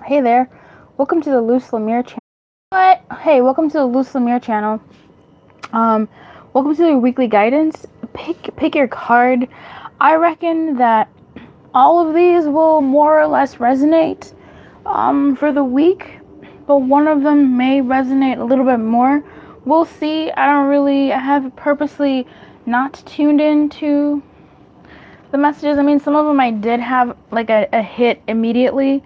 Hey there, welcome to the Luz Lumiere channel. What? Hey, welcome to the Luz Lumiere channel. Um, Welcome to the weekly guidance. Pick your card. I reckon that all of these will more or less resonate for the week, but one of them may resonate a little bit more. We'll see. I have purposely not tuned into the messages. I mean, some of them I did have like a hit immediately.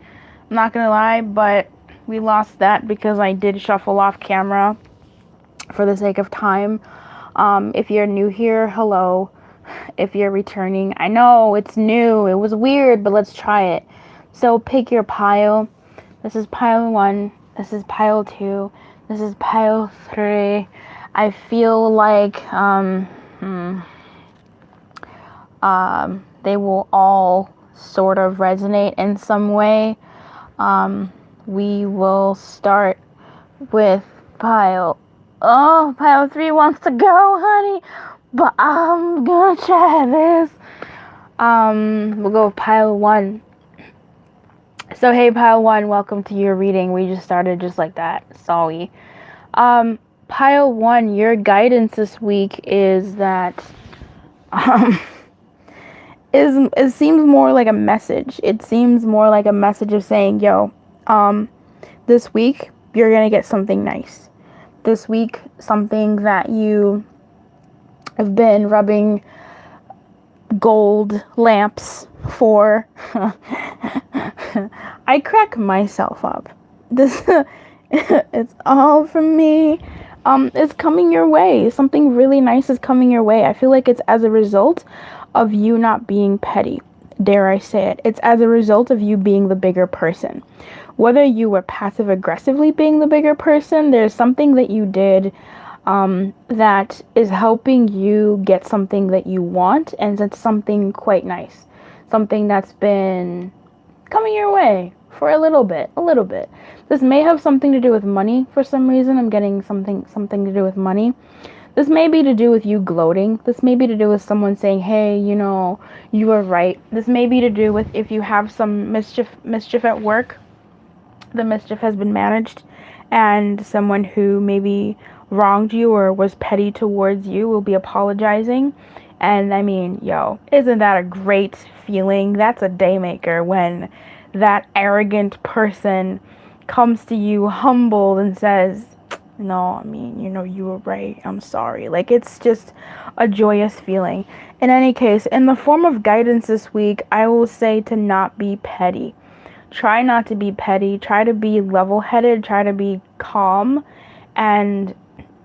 I'm not gonna lie, but we lost that because I did shuffle off camera for the sake of time. If you're new here, hello. If you're returning, I know it's new. It was weird, but let's try it. So pick your pile. This is pile 1. This is pile 2. This is pile 3. I feel like they will all sort of resonate in some way. We will start with pile 3 wants to go, honey, but I'm gonna try this. We'll go with pile 1. So hey, pile 1, welcome to your reading. We just started just like that. Sorry. Pile 1, your guidance this week is that it seems more like a message. It seems more like a message of saying, yo, this week you're gonna get something nice. This week, something that you have been rubbing gold lamps for. I crack myself up. This it's all from me. It's coming your way. Something really nice is coming your way. I feel like it's as a result of you not being petty. Dare I say it? It's as a result of you being the bigger person. Whether you were passive aggressively being the bigger person, there's something that you did that is helping you get something that you want, and it's something quite nice. Something that's been coming your way for a little bit. This may have something to do with money for some reason. I'm getting something to do with money. This may be to do with you gloating. This may be to do with someone saying, hey, you know, you were right. This may be to do with if you have some mischief at work. The mischief has been managed, and someone who maybe wronged you or was petty towards you will be apologizing. And I mean, yo, isn't that a great feeling? That's a day maker when that arrogant person comes to you humbled and says, no, I mean, you know, you were right. I'm sorry. Like, it's just a joyous feeling. In any case, in the form of guidance this week, I will say to not be petty. Try not to be petty. Try to be level-headed. Try to be calm. And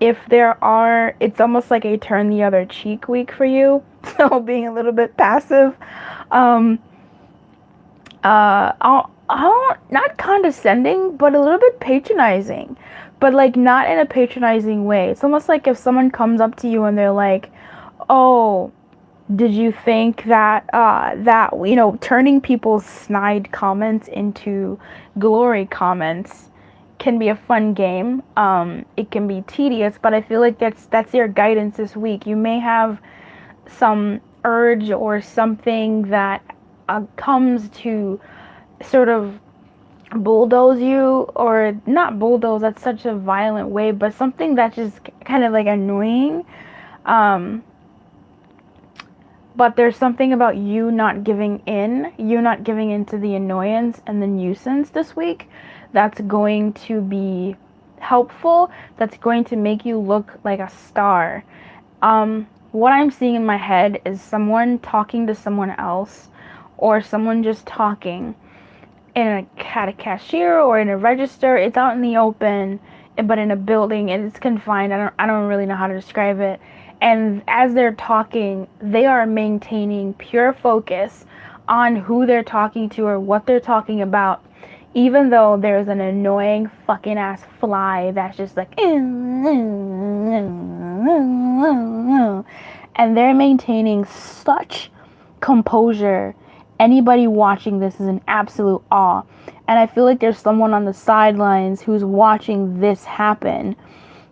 if there are, it's almost like a turn the other cheek week for you. So being a little bit passive. Not condescending, but a little bit patronizing. But like not in a patronizing way. It's almost like if someone comes up to you and they're like, oh, did you think that, you know, turning people's snide comments into glory comments can be a fun game. It can be tedious, but I feel like that's your guidance this week. You may have some urge or something that comes to sort of bulldoze you, or not bulldoze, that's such a violent way, but something that's just kind of like annoying. But there's something about you not giving into the annoyance and the nuisance this week that's going to be helpful, that's going to make you look like a star. What I'm seeing in my head is someone talking to someone else, or someone just talking at a cashier or in a register. It's out in the open, but in a building, and it's confined. I don't really know how to describe it. And as they're talking, they are maintaining pure focus on who they're talking to or what they're talking about, even though there's an annoying fucking ass fly that's just like, and they're maintaining such composure. Anybody watching this is in absolute awe. And I feel like there's someone on the sidelines who's watching this happen.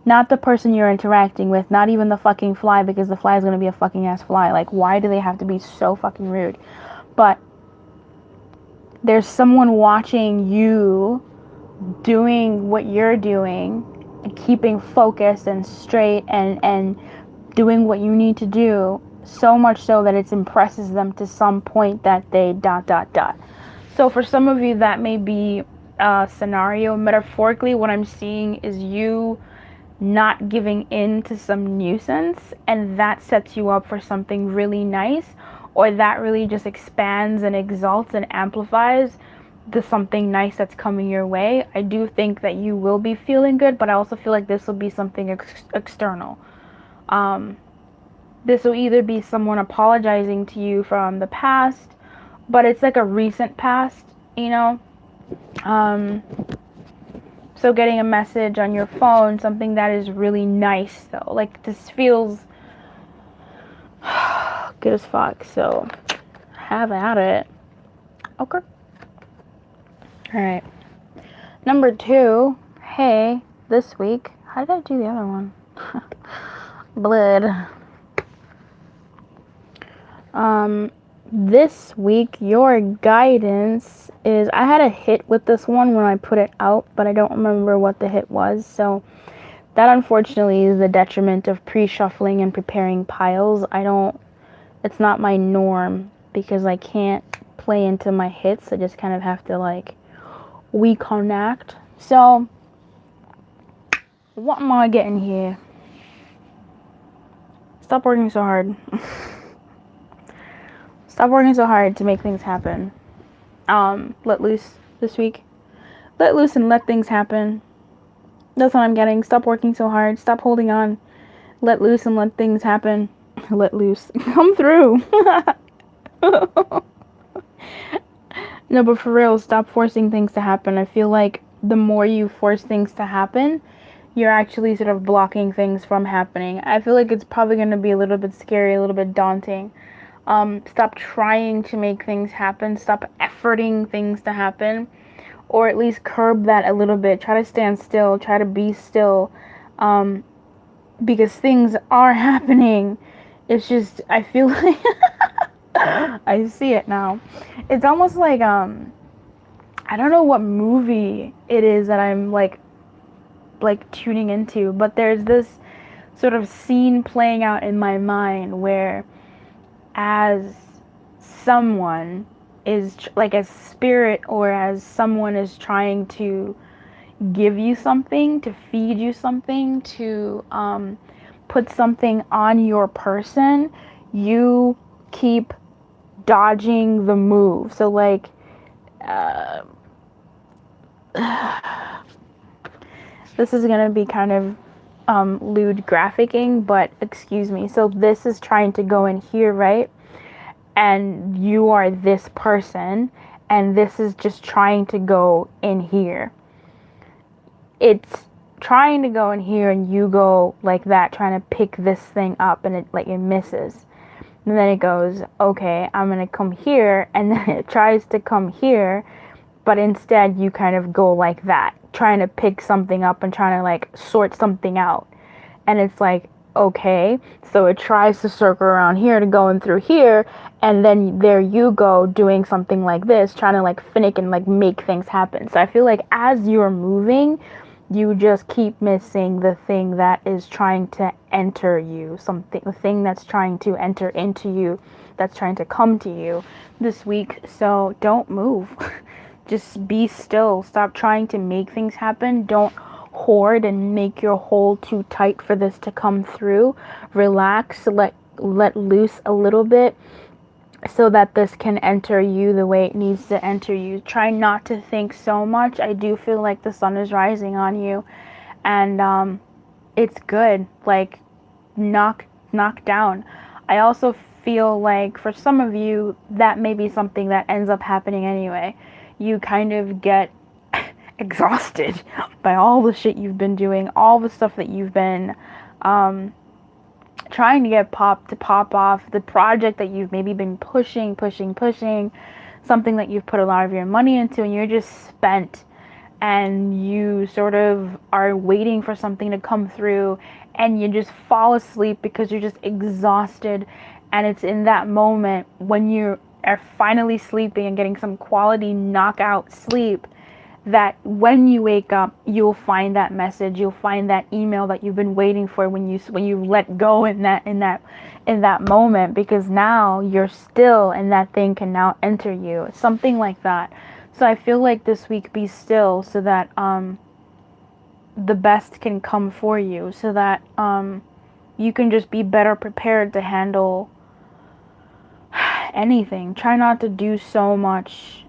Not the person you're interacting with, not even the fucking fly, because the fly is going to be a fucking ass fly. Like, why do they have to be so fucking rude? But there's someone watching you doing what you're doing and keeping focused and straight and doing what you need to do, so much so that it impresses them to some point that they ... So for some of you, that may be a scenario. Metaphorically, what I'm seeing is you not giving in to some nuisance, and that sets you up for something really nice, or that really just expands and exalts and amplifies the something nice that's coming your way. I do think that you will be feeling good, but I also feel like this will be something external. This will either be someone apologizing to you from the past, but it's like a recent past, you know? So getting a message on your phone, something that is really nice though. Like this feels good as fuck. So have at it. Okay. Alright. Number 2, hey, this week, how did I do the other one? Blood. This week, your guidance is, I had a hit with this one when I put it out, but I don't remember what the hit was, so that unfortunately is the detriment of pre-shuffling and preparing piles. It's not my norm, because I can't play into my hits. I just kind of have to like reconnect. So what am I getting here? Stop working so hard. Stop working so hard to make things happen. Let loose this week. Let loose and let things happen. That's what I'm getting. Stop working so hard. Stop holding on. Let loose and let things happen. Let loose. Come through. No, but for real, stop forcing things to happen. I feel like the more you force things to happen, you're actually sort of blocking things from happening. I feel like it's probably going to be a little bit scary, a little bit daunting. Stop trying to make things happen. Stop efforting things to happen. Or at least curb that a little bit. Try to stand still. Try to be still. Because things are happening. It's just, I feel like... I see it now. It's almost like, I don't know what movie it is that I'm, like tuning into. But there's this sort of scene playing out in my mind where as someone is, like as spirit or as someone is trying to give you something, to feed you something, to put something on your person, you keep dodging the move. So like this is gonna be kind of lewd graphicing, but excuse me. So this is trying to go in here, right? And you are this person, and this is just trying to go in here. It's trying to go in here, and you go like that, trying to pick this thing up, and it misses. And then it goes, okay, I'm gonna come here, and then it tries to come here, but instead you kind of go like that, trying to pick something up and trying to like sort something out. And it's like, okay, so it tries to circle around here to go in through here, and then there you go doing something like this, trying to like finick and like make things happen. So I feel like as you're moving, you just keep missing the thing that is trying to enter you, the thing that's trying to enter into you, that's trying to come to you this week. So don't move. Just be still. Stop trying to make things happen. Don't hoard and make your hole too tight for this to come through. Relax, let loose a little bit so that this can enter you the way it needs to enter you. Try not to think so much. I do feel like the sun is rising on you, and it's good. Like knock down. I also feel like for some of you that may be something that ends up happening anyway. You kind of get exhausted by all the shit you've been doing, all the stuff that you've been trying to get pop off, the project that you've maybe been pushing, something that you've put a lot of your money into, and you're just spent, and you sort of are waiting for something to come through, and you just fall asleep because you're just exhausted. And it's in that moment when you're are finally sleeping and getting some quality knockout sleep, that when you wake up, you'll find that message, you'll find that email that you've been waiting for when you let go in that moment, because now you're still and that thing can now enter you. Something like that. So I feel like this week, be still so that the best can come for you, so that you can just be better prepared to handle anything. Try not to do so much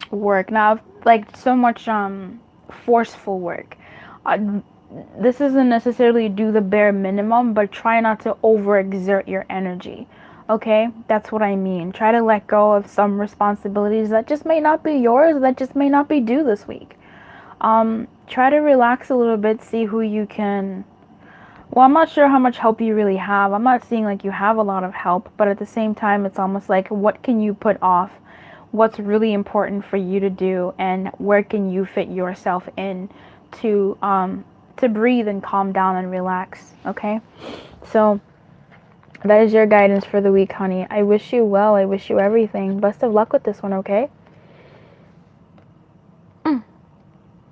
work now, like so much forceful work. This isn't necessarily do the bare minimum, but try not to overexert your energy. Okay, that's what I mean. Try to let go of some responsibilities that just may not be yours, that just may not be due this week. Try to relax a little bit, see who you can. Well, I'm not sure how much help you really have. I'm not seeing like you have a lot of help, but at the same time, it's almost like, what can you put off? What's really important for you to do, and where can you fit yourself in to breathe and calm down and relax. Okay, so that is your guidance for the week, honey. I wish you well. I wish you everything. Best of luck with this one. Okay.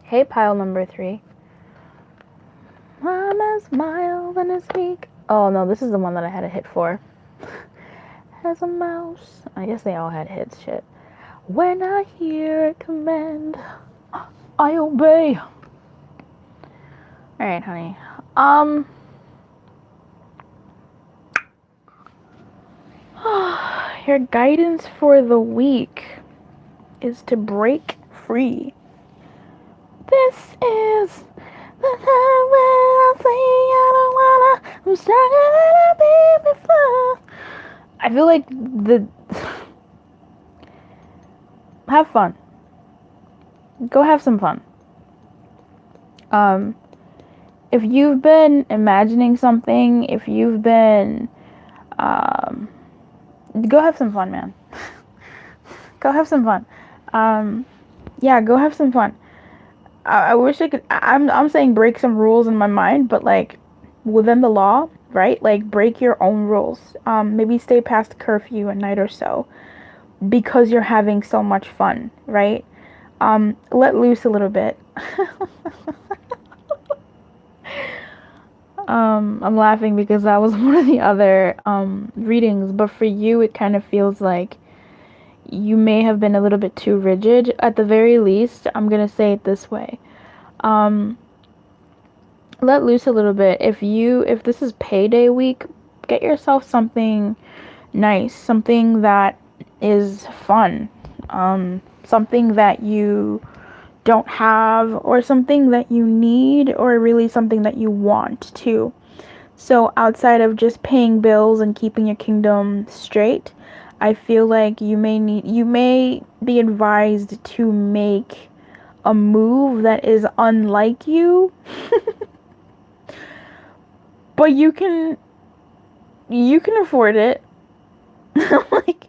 Hey, pile number 3. I'm as mild and as weak. Oh no, this is the one that I had a hit for. As a mouse. I guess they all had hits. Shit. When I hear a command, I obey. Alright, honey. Your guidance for the week is to break free. This is the time when I say I don't wanna. I'm stronger than I've been before. I feel like have fun. Go have some fun. If you've been imagining something, if you've been, go have some fun, man. Go have some fun. Yeah, go have some fun. I wish I could. I'm saying break some rules in my mind, but like within the law, right? Like break your own rules. Maybe stay past curfew a night or so, because you're having so much fun, right? Let loose a little bit. I'm laughing because that was one of the other readings, but for you it kind of feels like you may have been a little bit too rigid. At the very least, I'm gonna say it this way. Let loose a little bit. If this is payday week, get yourself something nice, something that is fun, something that you don't have, or something that you need, or really something that you want to. So outside of just paying bills and keeping your kingdom straight, I feel like you may be advised to make a move that is unlike you. But you can afford it. Like,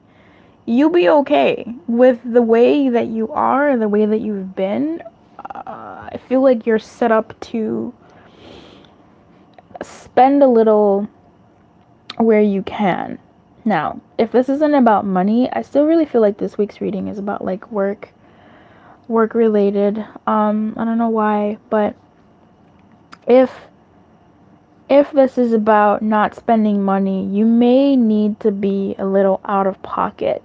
you'll be okay with the way that you are, the way that you've been. I feel like you're set up to spend a little where you can. Now, if this isn't about money, I still really feel like this week's reading is about like work related. I don't know why, but if this is about not spending money, you may need to be a little out of pocket.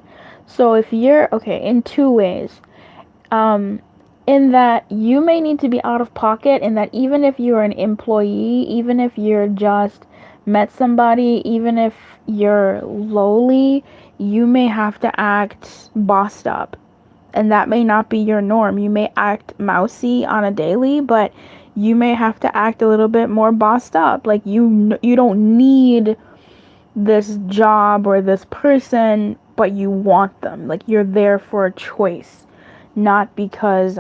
So if you're, okay, in 2 ways. In that you may need to be out of pocket, in that even if you're an employee, even if you're just met somebody, even if you're lowly, you may have to act bossed up. And that may not be your norm. You may act mousy on a daily, but you may have to act a little bit more bossed up. Like you don't need this job or this person, but you want them. Like you're there for a choice, not because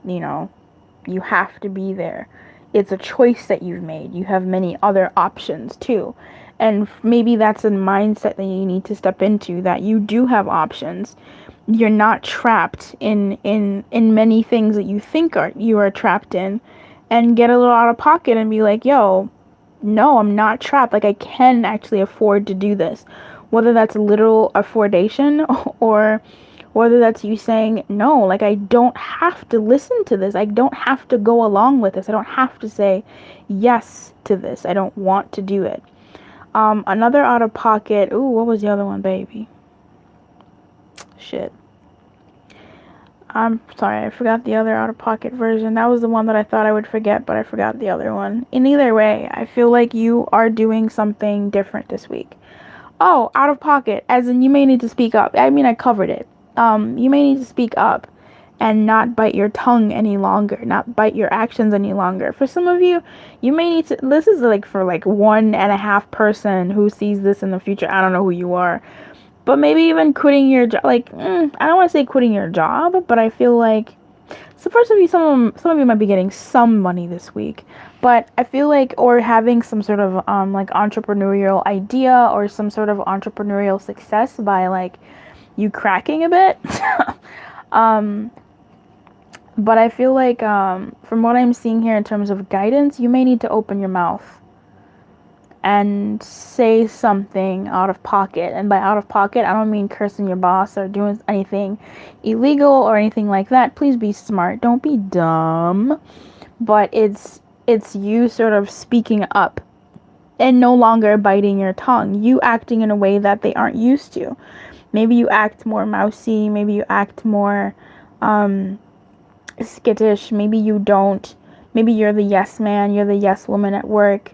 you have to be there. It's a choice that you've made. You have many other options too. And maybe that's a mindset that you need to step into, that you do have options. You're not trapped in many things that you think you are trapped in, and get a little out of pocket and be like, yo, no, I'm not trapped. Like I can actually afford to do this. whether that's literal affordation or whether that's you saying, no, like, I don't have to listen to this. I don't have to go along with this. I don't have to say yes to this. I don't want to do it. Another out of pocket. Ooh, what was the other one, baby? Shit. I'm sorry, I forgot the other out of pocket version. That was the one that I thought I would forget, but I forgot the other one. In either way, I feel like you are doing something different this week. Oh, out of pocket, as in you may need to speak up. I mean, I covered it. You may need to speak up and not bite your tongue any longer, not bite your actions any longer. For some of you, you may need to, this is like for like 1.5 person who sees this in the future. I don't know who you are, but maybe even quitting your job. Like, I don't want to say quitting your job, but I feel like, so first of you, some of you might be getting some money this week, but I feel like, or having some sort of like entrepreneurial idea or some sort of entrepreneurial success by like you cracking a bit. But I feel like from what I'm seeing here in terms of guidance, you may need to open your mouth and say something out of pocket. And by out of pocket, I don't mean cursing your boss or doing anything illegal or anything like that. Please be smart. Don't be dumb. But it's you sort of speaking up and no longer biting your tongue. You acting in a way that they aren't used to. Maybe you act more mousy. Maybe you act more skittish. Maybe you don't. Maybe you're the yes man. You're the yes woman at work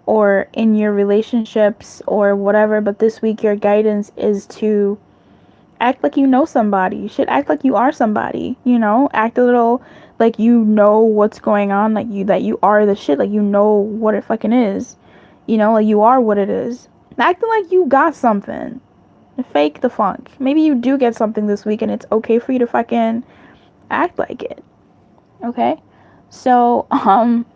or in your relationships or whatever, but this week your guidance is to act like you know somebody. You should act like you are somebody, you know? Act a little like you know what's going on, like that you are the shit, like you know what it fucking is. You know, like you are what it is. Acting like you got something. Fake the funk. Maybe you do get something this week and it's okay for you to fucking act like it. Okay? So,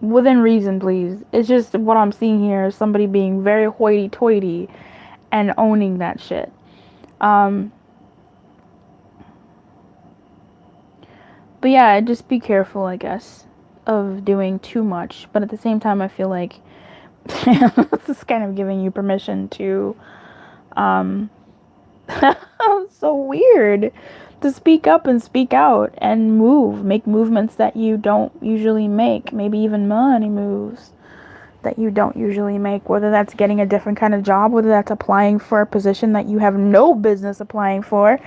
within reason, please. It's just what I'm seeing here is somebody being very hoity-toity and owning that shit. But yeah, just be careful, I guess, of doing too much. But at the same time, I feel like this is kind of giving you permission to, so weird, to speak up and speak out and make movements that you don't usually make, maybe even money moves that you don't usually make, whether that's getting a different kind of job, whether that's applying for a position that you have no business applying for,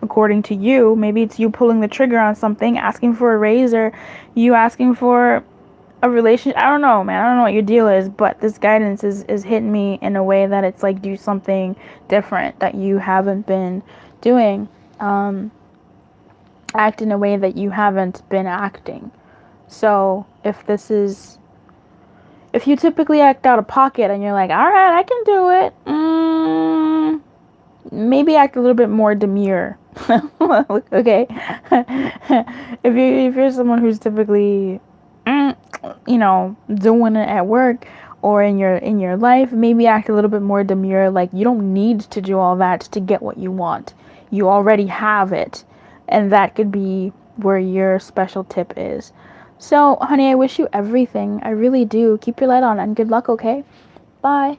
according to you. Maybe it's you pulling the trigger on something, asking for a raise, or you asking for a relationship. I don't know, man. I don't know what your deal is, but this guidance is hitting me in a way that it's like, do something different that you haven't been doing. Act in a way that you haven't been acting. So if you typically act out of pocket and you're like, all right, I can do it, maybe act a little bit more demure. Okay. if you're someone who's typically doing it at work or in your life, maybe act a little bit more demure, like you don't need to do all that to get what you want. You already have it. And that could be where your special tip is. So, honey, I wish you everything. I really do. Keep your light on and good luck, okay? Bye.